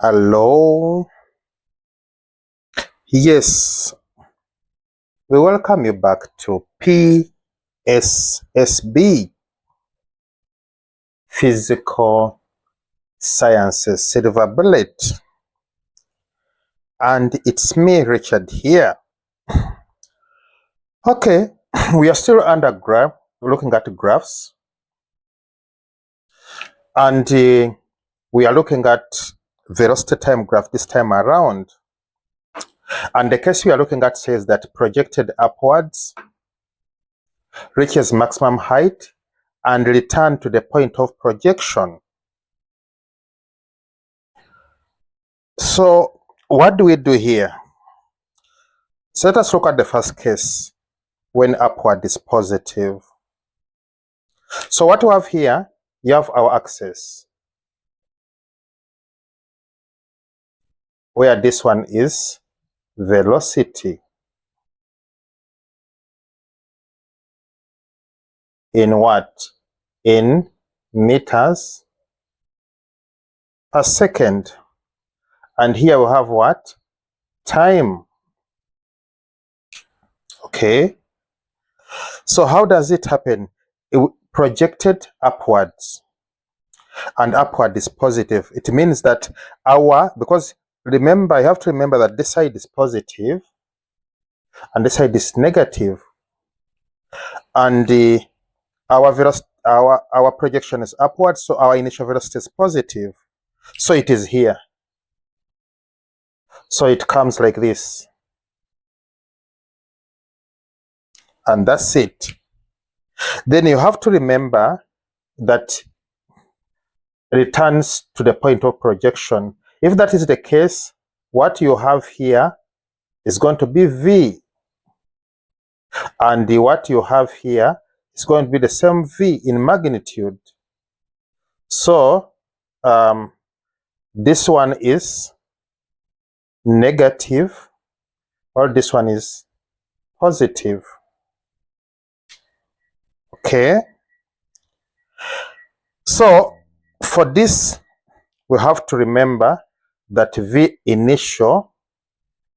Hello. Yes, we welcome you back to PSSB, Physical Sciences Silver Bullet. And it's me, Richard, here. Okay, we are still under graph, looking at graphs. And we are looking at velocity time graph this time around. And the case we are looking at says that projected upwards, reaches maximum height, and return to the point of projection. So what do we do here? So let us look at the first case when upward is positive. So what we have here, you have our axis, where this one is velocity in what? In meters per second. And here we have what? Time. Okay. So how does it happen? It projected upwards, and upward is positive. It means that because remember, you have to remember that this side is positive and this side is negative. And our projection is upward, so our initial velocity is positive. So it is here. So it comes like this. And that's it. Then you have to remember that returns to the point of projection. If that is the case, what you have here is going to be V. And what you have here is going to be the same V in magnitude. So this one is negative, or this one is positive. Okay. So for this, we have to remember that V initial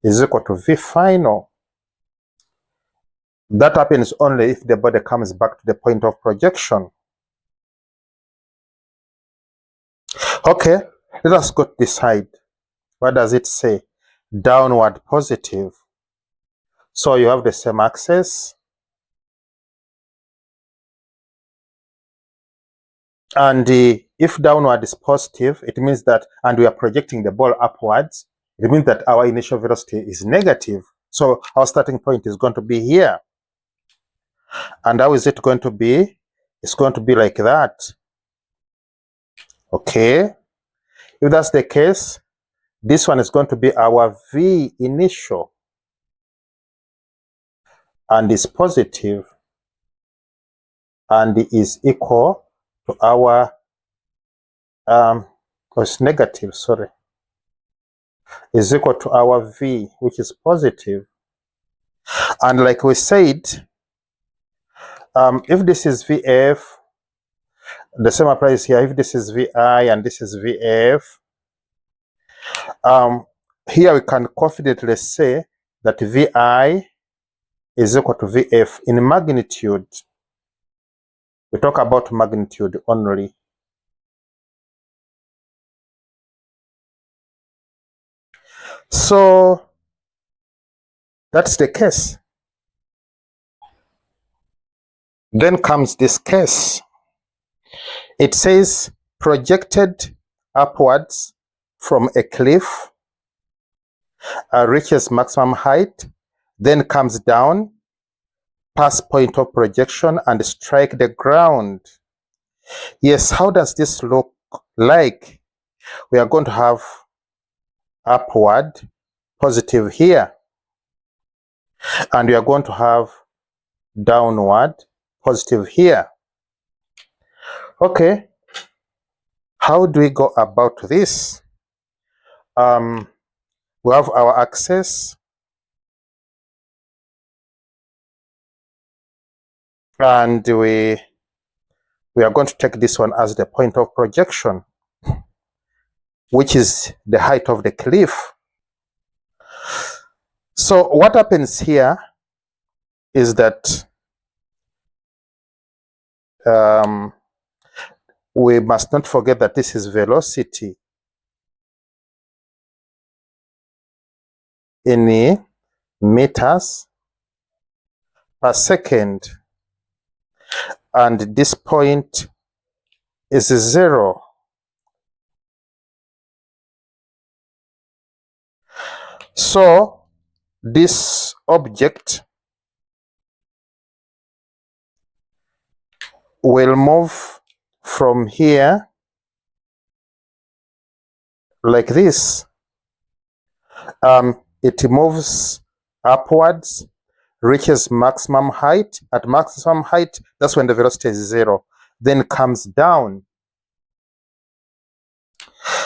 is equal to V final. That happens only if the body comes back to the point of projection. Okay, let us go to this side. What does it say? Downward positive. So you have the same axis. And if downward is positive, it means that, and we are projecting the ball upwards, it means that our initial velocity is negative. So our starting point is going to be here. And how is it going to be? It's going to be like that. Okay. If that's the case, this one is going to be our V initial. And is positive. And is equal to our, it's negative, sorry. Is equal to our V, which is positive. And like we said, if this is VF, the same applies here. If this is VI and this is VF, here we can confidently say that VI is equal to VF in magnitude. We talk about magnitude only. So that's the case. Then comes this case. It says projected upwards from a cliff, reaches maximum height, then comes down past point of projection and strike the ground. Yes, how does this look like? We are going to have upward positive here, and we are going to have downward positive here. Okay, how do we go about this? We have our axis, and we are going to take this one as the point of projection. which is the height of the cliff. So what happens here is that we must not forget that this is velocity in meters per second, and this point is 0. So this object will move from here like this. It moves upwards, reaches maximum height. At maximum height, that's when the velocity is 0, then comes down.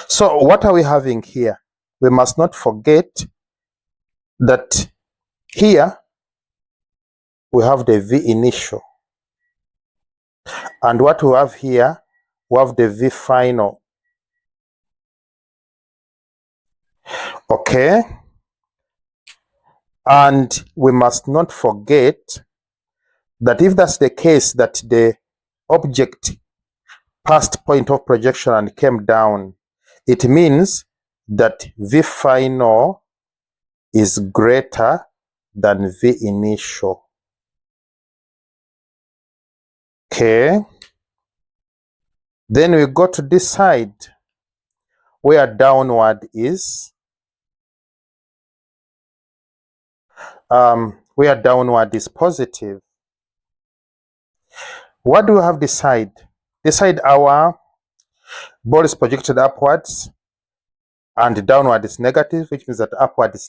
So what are we having here? We must not forget that here we have the V initial, and what we have here, we have the V final. Okay, and we must not forget that if that's the case, that the object passed point of projection and came down, it means that V final is greater than V initial. Okay, then we go to this side where downward is. Where downward is positive. What do we have this side? This side, our ball is projected upwards, and downward is negative, which means that upward is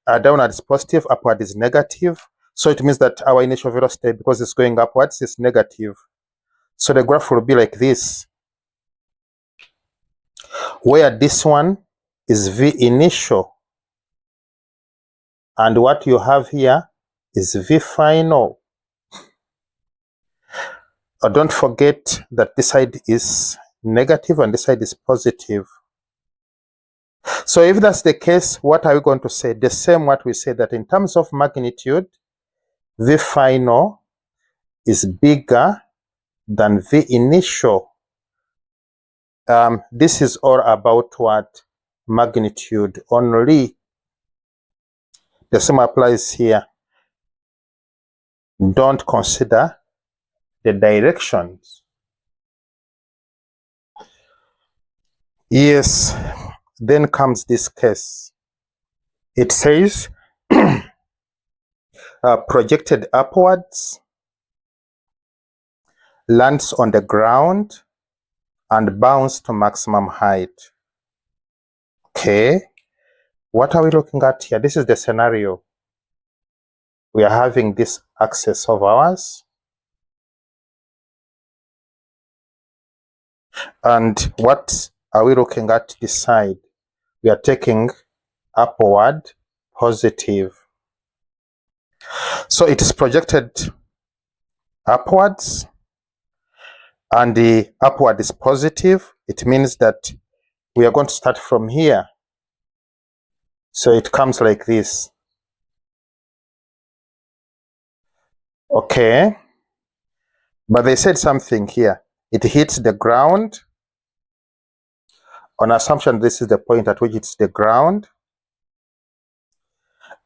downward is positive, upward is negative. So it means that our initial velocity, because it's going upwards, is negative. So the graph will be like this, where this one is V initial, and what you have here is V final. Don't forget that this side is negative and this side is positive. So if that's the case, what are we going to say? The same what we said, that in terms of magnitude, V final is bigger than V initial. This is all about what? Magnitude only. The same applies here. Don't consider the directions. Yes, then comes this case. It says projected upwards, lands on the ground, and bounce to maximum height. Okay, what are we looking at here? This is the scenario. We are having this axis of ours, and what are we looking at this side? We are taking upward, positive. So it is projected upwards, and the upward is positive. It means that we are going to start from here. So it comes like this. Okay, but they said something here. It hits the ground. On assumption this is the point at which it's the ground,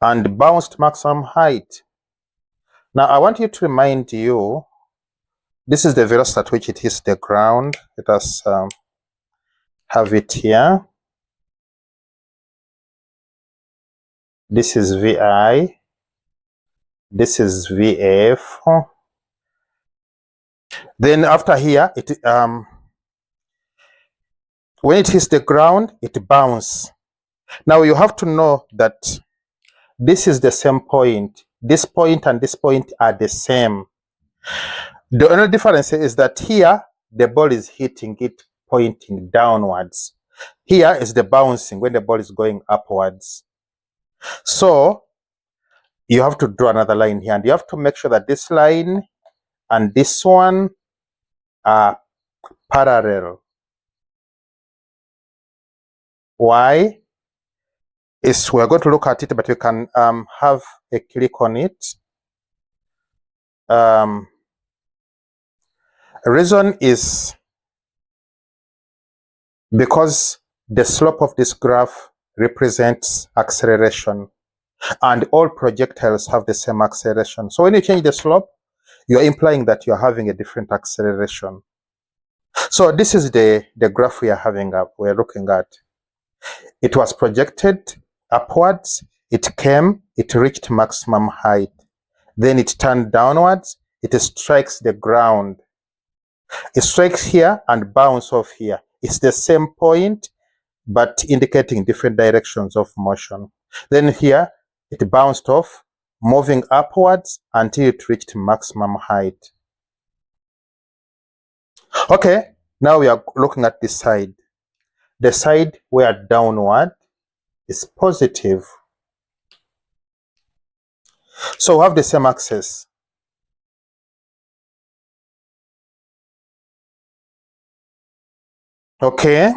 and bounced maximum height. Now I want you to remind you, this is the velocity at which it hits the ground. Let us have it here. This is VI. This is VF. Then after here, it when it hits the ground, it bounces. Now you have to know that this is the same point. This point and this point are the same. The only difference is that here the ball is hitting it pointing downwards. Here is the bouncing when the ball is going upwards. So you have to draw another line here, and you have to make sure that this line and this one are parallel. Why? Is we're going to look at it, but you can have a click on it. Reason is because the slope of this graph represents acceleration, and all projectiles have the same acceleration. So when you change the slope, you're implying that you're having a different acceleration. So this is the graph we're looking at. It was projected upwards, it reached maximum height. Then it turned downwards, it strikes the ground. It strikes here and bounces off here. It's the same point, but indicating different directions of motion. Then here, it bounced off, moving upwards until it reached maximum height. Okay, now we are looking at this side. The side where downward is positive. So we have the same axis. Okay,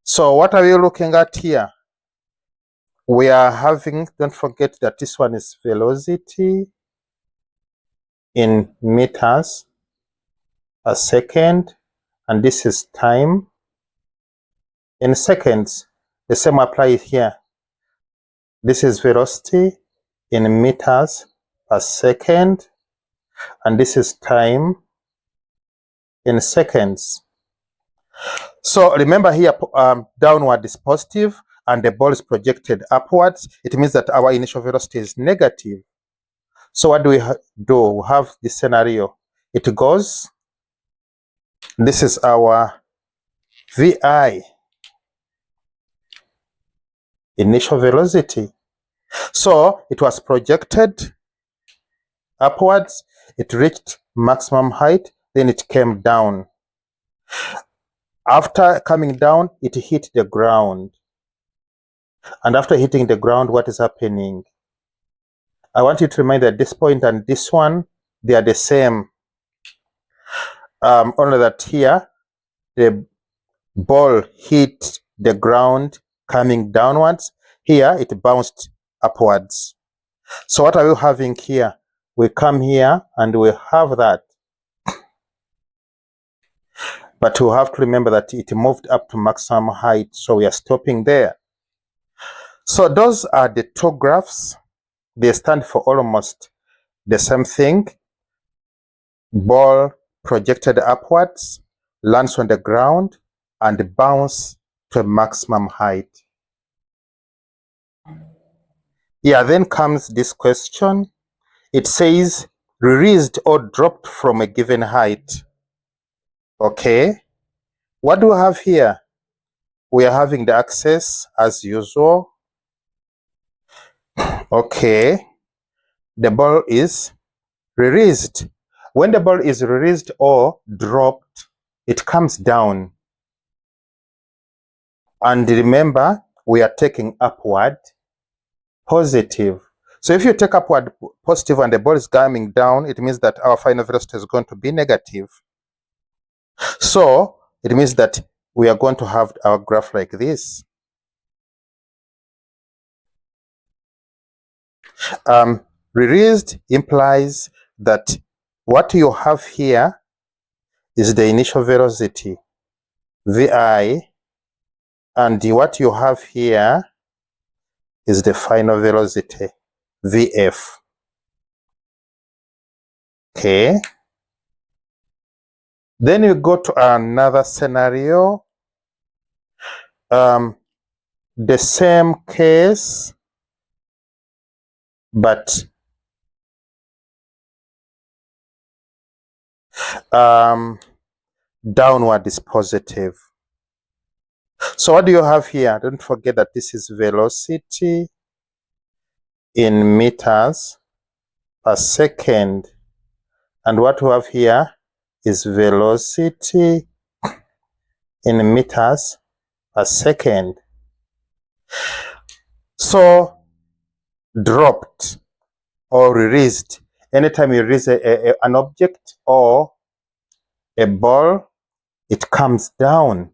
so what are we looking at here? We are having, don't forget that this one is velocity in meters per second, and this is time in seconds. The same applies here. This is velocity in meters per second, and this is time in seconds. So remember here, downward is positive and the ball is projected upwards. It means that our initial velocity is negative. So what do we do? We have this scenario. It goes, this is our VI, initial velocity. So it was projected upwards, it reached maximum height, then it came down. After coming down, it hit the ground. And after hitting the ground, what is happening? I want you to remember that this point and this one, they are the same. Only that here, the ball hit the ground coming downwards. Here, it bounced upwards. So what are we having here? We come here and we have that. But we have to remember that it moved up to maximum height, so we are stopping there. So those are the two graphs. They stand for almost the same thing. Ball projected upwards, lands on the ground, and bounce to a maximum height. Yeah, then comes this question. It says, released or dropped from a given height. Okay, what do we have here? We are having the axis as usual. Okay, the ball is released. When the ball is released or dropped, it comes down. And remember, we are taking upward positive. So if you take upward positive and the ball is coming down, it means that our final velocity is going to be negative. So it means that we are going to have our graph like this. Released implies that what you have here is the initial velocity, VI, and what you have here is the final velocity, VF. Okay. Then you go to another scenario. The same case, but downward is positive. So what do you have here? Don't forget that this is velocity in meters per second. And what we have here is velocity in meters per second. So dropped or released. Anytime you release an object or a ball, it comes down.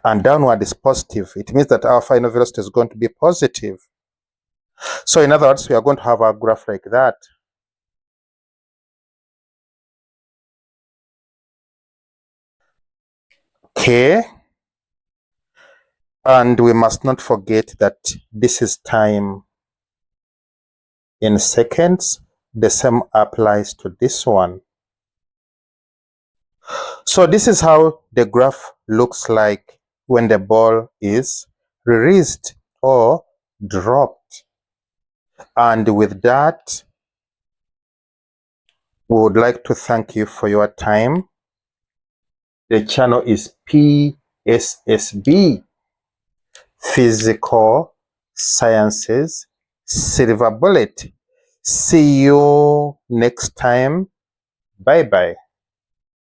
and downward is positive. It means that our final velocity is going to be positive. So in other words, we are going to have our graph like that. Okay. And we must not forget that this is time in seconds. The same applies to this one. So this is how the graph looks like when the ball is released or dropped. And with that, we would like to thank you for your time. The channel is PSSB, Physical Sciences Silver Bullet. See you next time. Bye bye.